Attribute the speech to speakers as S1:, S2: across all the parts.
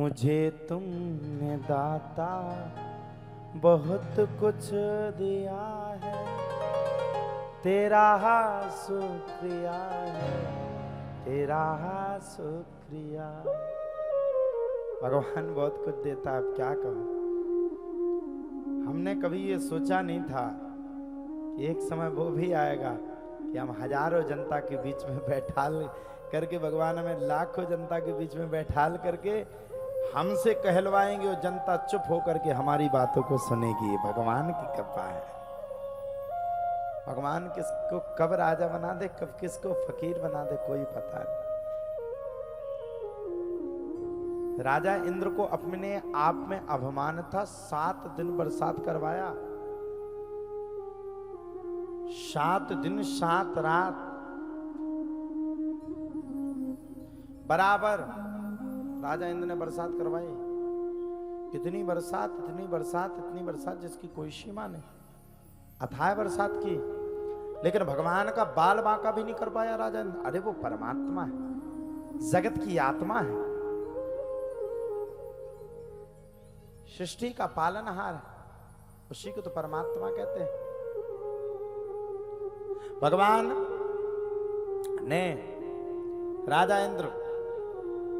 S1: मुझे तुमने दाता बहुत कुछ दिया है, तेरा शुक्रिया है, तेरा शुक्रिया। भगवान बहुत कुछ देता है, अब क्या कहूं। हमने कभी ये सोचा नहीं था कि एक समय वो भी आएगा कि हम हजारों जनता के बीच में बैठाल करके, भगवान हमें लाखों जनता के बीच में बैठाल करके हमसे कहलवाएंगे और जनता चुप होकर के हमारी बातों को सुनेगी। ये भगवान की कृपा है। भगवान किसको कब राजा बना दे, कब किसको फकीर बना दे, कोई पता नहीं। राजा इंद्र को अपने आप में अभिमान था। 7 दिन बरसात करवाया, 7 दिन 7 रात बराबर राजा इंद्र ने बरसात करवाई। इतनी बरसात, इतनी बरसात, इतनी बरसात जिसकी कोई सीमा नहीं, अथाह बरसात की। लेकिन भगवान का बाल बांका भी नहीं कर पाया राजा इंद्र। अरे वो परमात्मा है, जगत की आत्मा है, सृष्टि का पालनहार है, उसी को तो परमात्मा कहते हैं। भगवान ने राजा इंद्र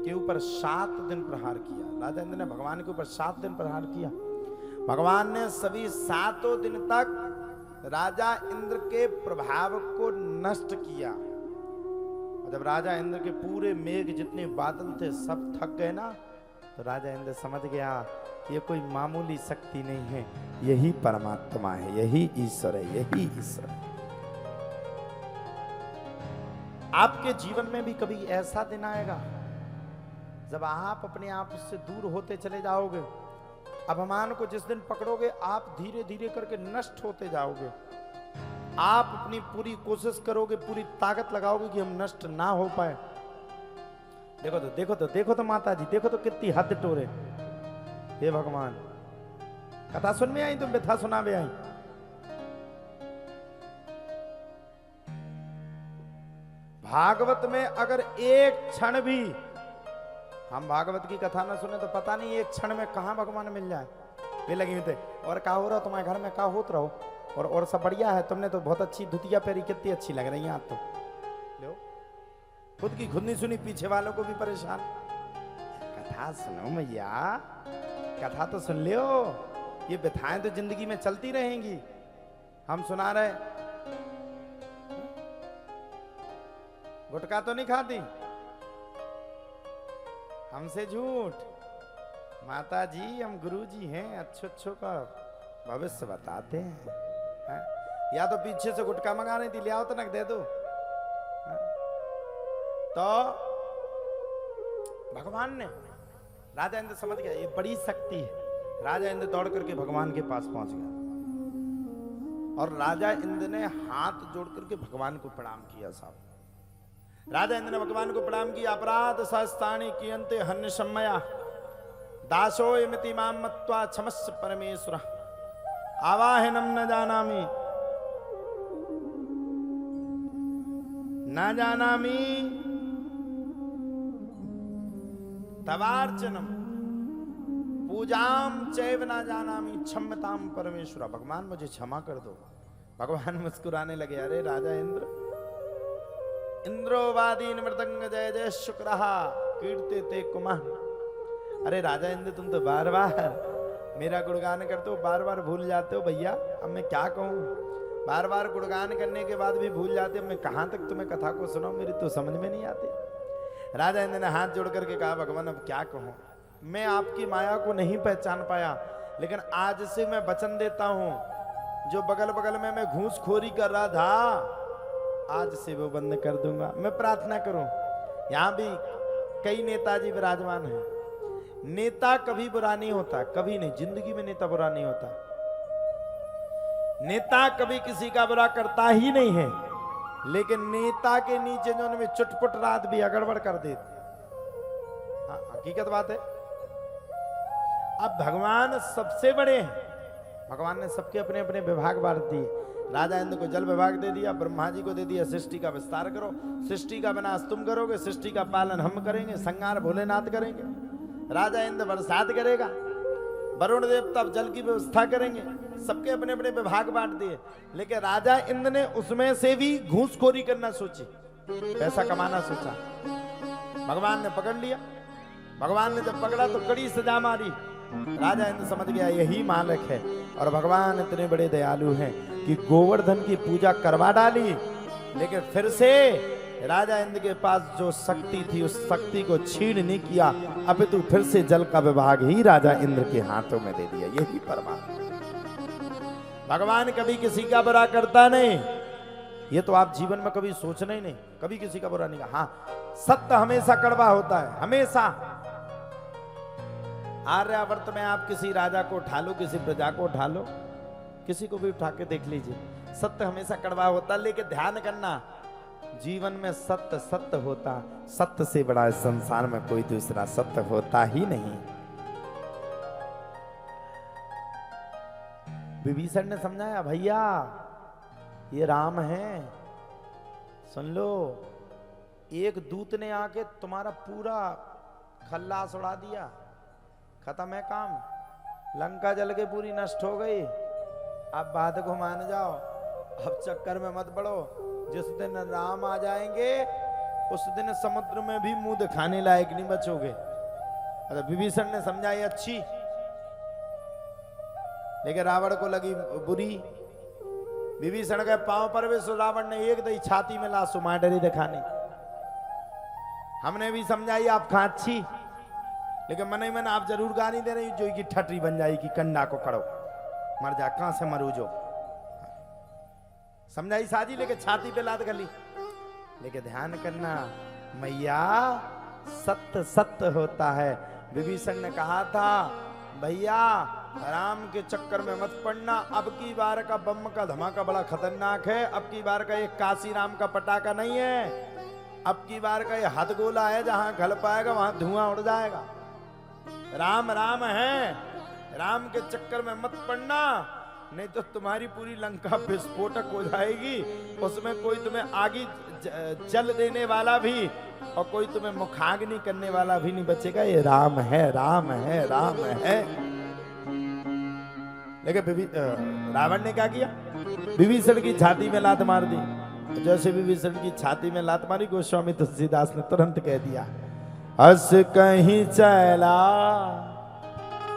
S1: के ऊपर 7 दिन प्रहार किया। राजा इंद्र ने भगवान के ऊपर 7 दिन प्रहार किया। भगवान ने सभी 7 दिन तक राजा इंद्र के प्रभाव को नष्ट किया। और जब राजा इंद्र के पूरे मेघ जितने बादल थे सब थक गए ना, तो राजा इंद्र समझ गया ये कोई मामूली शक्ति नहीं है, यही परमात्मा है, यही ईश्वर है, यही ईश्वर है। आपके जीवन में भी कभी ऐसा दिन आएगा जब आप अपने आप से दूर होते चले जाओगे। अभिमान को जिस दिन पकड़ोगे, आप धीरे धीरे करके नष्ट होते जाओगे। आप अपनी पूरी कोशिश करोगे, पूरी ताकत लगाओगे कि हम नष्ट ना हो पाए। देखो तो देखो तो देखो तो माता जी, देखो तो कितनी हद टोरे। हे भगवान, कथा सुन में आई तुम व्यथा सुना में आई। भागवत में अगर एक क्षण भी हम भागवत की कथा ना सुने तो पता नहीं एक क्षण में कहां भगवान मिल जाए। वे लगी हुई थे और क्या हो रहा, तुम्हारे घर में क्या होत रहो, और सब बढ़िया है, तुमने तो बहुत अच्छी धुतिया पहरी, कितनी अच्छी लग रही है आप तो। लो खुद की खुद नहीं सुनी, पीछे वालों को भी परेशान। कथा सुनो मैया, कथा तो सुन लियो, ये व्यथाएं तो जिंदगी में चलती रहेंगी। हम सुना रहे, गुटखा तो नहीं खाती, हमसे झूठ। माता जी हम गुरु जी हैं, अच्छो का भविष्य बताते हैं। या तो पीछे से गुटखा मंगा रही थी, ले आओ तो नक दे दो। तो भगवान ने, राजा इंद्र समझ गया ये बड़ी शक्ति है। राजा इंद्र दौड़ करके भगवान के पास पहुंच गया और राजा इंद्र ने हाथ जोड़ करके भगवान को प्रणाम किया। साहब राजा इंद्र ने भगवान को प्रणाम किया। अपराध सहस्तानि कियन्ते हन्य सम्मया, दासो इमिति मां मत्वा क्षमस्व परमेश्वर, आवाहनम न जानामि, न जानामि तवार्चनम, पूजाम चैव न जानामि, क्षम्यताम परमेश्वर। भगवान मुझे क्षमा कर दो। भगवान मुस्कुराने लगे। अरे राजा इंद्र, इंद्रोवादीन मृदंग जय जय शुक्र कीर्ते ते कुमान। अरे राजा इंद्र, तुम तो बार बार मेरा गुणगान करते हो, बार बार भूल जाते हो। भैया अब मैं क्या कहूँ, बार बार गुणगान करने के बाद भी भूल जाते हो। मैं कहाँ तक तुम्हें कथा को सुनाऊं, मेरी तो समझ में नहीं आती। राजा इंद्र ने हाथ जोड़ करके कहा, भगवान अब क्या कहूँ, मैं आपकी माया को नहीं पहचान पाया, लेकिन आज से मैं वचन देता हूँ, जो बगल बगल में मैं घूसखोरी कर रहा था आज से वो बंद कर दूंगा। मैं प्रार्थना करूं, यहां भी कई नेताजी विराजमान हैं। नेता कभी बुरा नहीं होता, कभी नहीं, जिंदगी में नेता बुरा नहीं होता। नेता कभी किसी का बुरा करता ही नहीं है, लेकिन नेता के नीचे जो उनमें चुटपुट रात भी अगड़बड़ कर देते। हाँ, हकीकत बात है। अब भगवान सबसे बड़े हैं, भगवान ने सबके अपने अपने विभाग बांट दिए। राजा इंद्र को जल विभाग दे दिया, ब्रह्मा जी को दे दिया सृष्टि का विस्तार करो, सृष्टि का विनाश तुम करोगे, सृष्टि का पालन हम करेंगे, संहार भोलेनाथ करेंगे। राजा इंद्र बरसात करेगा, वरुण देवता जल की व्यवस्था करेंगे, सबके अपने अपने विभाग बांट दिए। लेकिन राजा इंद्र ने उसमें से भी घूसखोरी करना सोची, पैसा कमाना सोचा। भगवान ने पकड़ लिया। भगवान ने जब पकड़ा तो कड़ी सजा मारी। राजा इंद्र समझ गया यही मालिक है। और भगवान इतने बड़े दयालु हैं कि गोवर्धन की पूजा करवा डाली, लेकिन फिर से राजा इंद्र के पास जो शक्ति थी उस शक्ति को छीन नहीं किया, अपितु फिर से जल का विभाग ही राजा इंद्र के हाथों में दे दिया। यही परमात्मा। भगवान कभी किसी का बुरा करता नहीं, ये तो आप जीवन में कभी सोचना ही नहीं, कभी किसी का बुरा नहीं कहा। हाँ, सत्य हमेशा कड़वा होता है, हमेशा। आर्यावर्त में आप किसी राजा को उठा लो, किसी प्रजा को उठा लो, किसी को भी उठा के देख लीजिए, सत्य हमेशा कड़वा होता। लेकिन ध्यान करना, जीवन में सत्य सत्य होता, सत्य से बड़ा इस संसार में कोई दूसरा सत्य होता ही नहीं। विभीषण ने समझाया, भैया ये राम है, सुन लो। एक दूत ने आके तुम्हारा पूरा खल्लास उड़ा दिया, खत्म है काम, लंका जल के पूरी नष्ट हो गई। अब बात को मान जाओ, अब चक्कर में मत पड़ो। जिस दिन राम आ जाएंगे उस दिन समुद्र में भी मुंह दिखाने लायक नहीं बचोगे। अरे विभीषण ने समझाई अच्छी, लेकिन रावण को लगी बुरी। विभीषण के पांव पर भी रावण ने एक दही छाती में ला सुमाडरी दिखाने। हमने भी समझाई आप खा अच्छी, लेकिन मन ही मन आप जरूर गानी दे रही जो की ठटरी बन जाएगी, कंडा को कड़ो मर जा, कहां से मरू जो। समझाई साजी, लेके छाती पे लात गली। लेकिन ध्यान करना मैया, सत्य सत्य होता है। विभीषण ने कहा था, भैया राम के चक्कर में मत पड़ना, अब की बार का बम का धमाका बड़ा खतरनाक है। अब की बार का एक काशी राम का पटाखा नहीं है, अब की बार का ये हथगोला है, जहां घल पाएगा वहां धुआं उड़ जाएगा। राम राम है, राम के चक्कर में मत पड़ना, नहीं तो तुम्हारी पूरी लंका विस्फोटक हो जाएगी। उसमें कोई तुम्हें आगे जल देने वाला भी और कोई तुम्हें मुखाग्नि करने वाला भी नहीं बचेगा। ये राम है, राम है, राम है। लेकिन रावण ने क्या किया, विभीषण की छाती में लात मार दी। जैसे विभीषण की छाती में लात मारी, गोस्वामी तुलसीदास ने तुरंत कह दिया, हस कहीं चला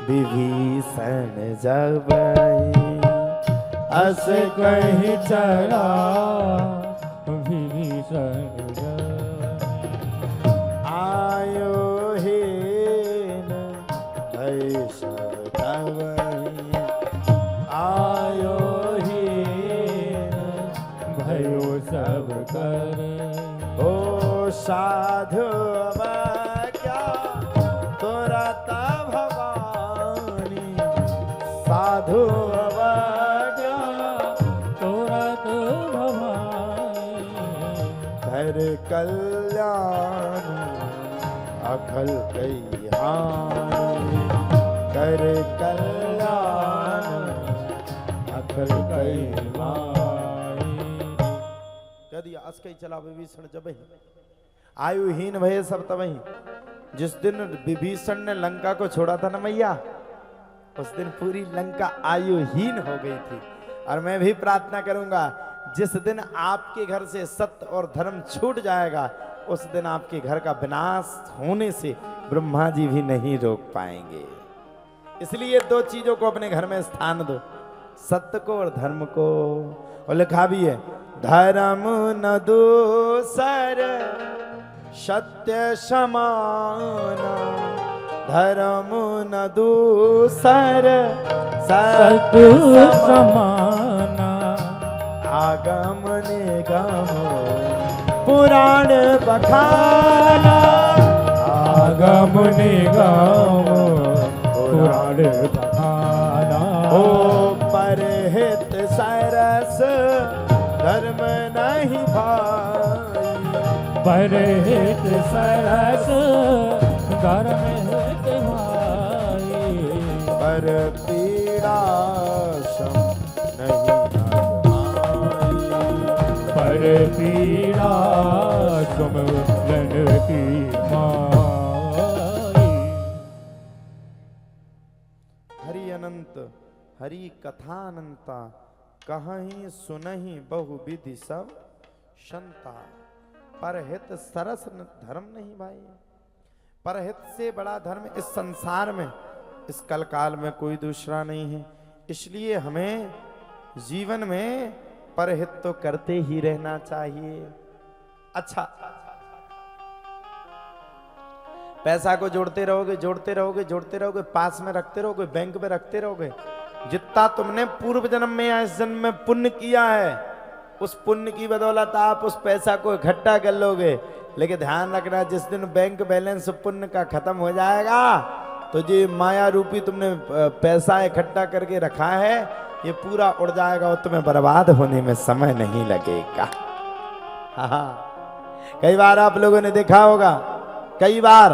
S1: विभीषण जब, हस कहीं चला
S2: विभीषण जब,
S1: आयो हीन भय सब तवहि, आयो हीन
S2: भयो सब कर।
S1: ओ साधु क्या तुरत भवानी, साधु
S2: तुरत भवानी,
S1: कर कल्याण अखल कई हानि, कर कल्याण अखल कई हानि। यदि अस कई चला विभीषण जब आयुहीन भय सब तबहि। जिस दिन विभीषण ने लंका को छोड़ा था ना मैया, उस दिन पूरी लंका आयुहीन हो गई थी। और मैं भी प्रार्थना करूंगा, जिस दिन आपके घर से सत्य और धर्म छूट जाएगा, उस दिन आपके घर का विनाश होने से ब्रह्मा जी भी नहीं रोक पाएंगे। इसलिए दो चीजों को अपने घर में स्थान दो, सत्य को और धर्म को। और लिखा भी है, धर्म न दूसर सत्य समाना, धर्म न दूसर
S2: सत्य समाना,
S1: आगम निगम पुराण बखाना,
S2: आगम निगम पुराण बखाना।
S1: ओ परहित सरस धर्म नहीं भाई,
S2: परहित सरस धर्म हित भाई,
S1: पर पीड़ा सम नहीं आई,
S2: पर पीड़ा तुम लन की माई।
S1: हित हरि कथा अनंता, कहीं सुनहि बहु विधि सब शंता। परहित सरस धर्म नहीं भाई, परहित से बड़ा धर्म इस संसार में, इस कलकाल में कोई दूसरा नहीं है। इसलिए हमें जीवन में परहित तो करते ही रहना चाहिए। अच्छा, पैसा को जोड़ते रहोगे जोड़ते रहोगे जोड़ते रहोगे, पास में रखते रहोगे, बैंक में रखते रहोगे, जितना तुमने पूर्व जन्म में या इस जन्म में पुण्य किया है, उस पुण्य की बदौलत आप उस पैसा को इकट्ठा कर लोगे। लेकिन ध्यान रखना, जिस दिन बैंक बैलेंस पुण्य का खत्म हो जाएगा तो ये माया रूपी तुमने पैसा इकट्ठा करके रखा है, ये पूरा उड़ जाएगा और तुम्हें बर्बाद होने में समय नहीं लगेगा। हाँ, कई बार आप लोगों ने देखा होगा, कई बार,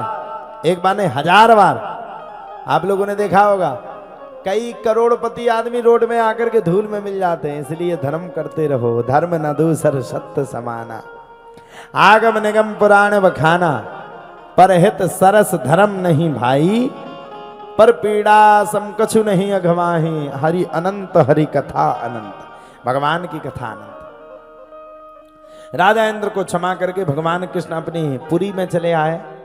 S1: एक बार नहीं 1000 बार आप लोगों ने देखा होगा, कई करोड़पति आदमी रोड में आकर के धूल में मिल जाते हैं। इसलिए धर्म करते रहो, धर्म न दूसर सत्य समाना, आगम निगम पुराण बखाना, परहित सरस धर्म नहीं भाई, पर पीड़ा सम कछु नहीं अघवाही, हरि अनंत हरि कथा अनंत, भगवान की कथा अनंत। राजा इंद्र को क्षमा करके भगवान कृष्ण अपनी पुरी में चले आए।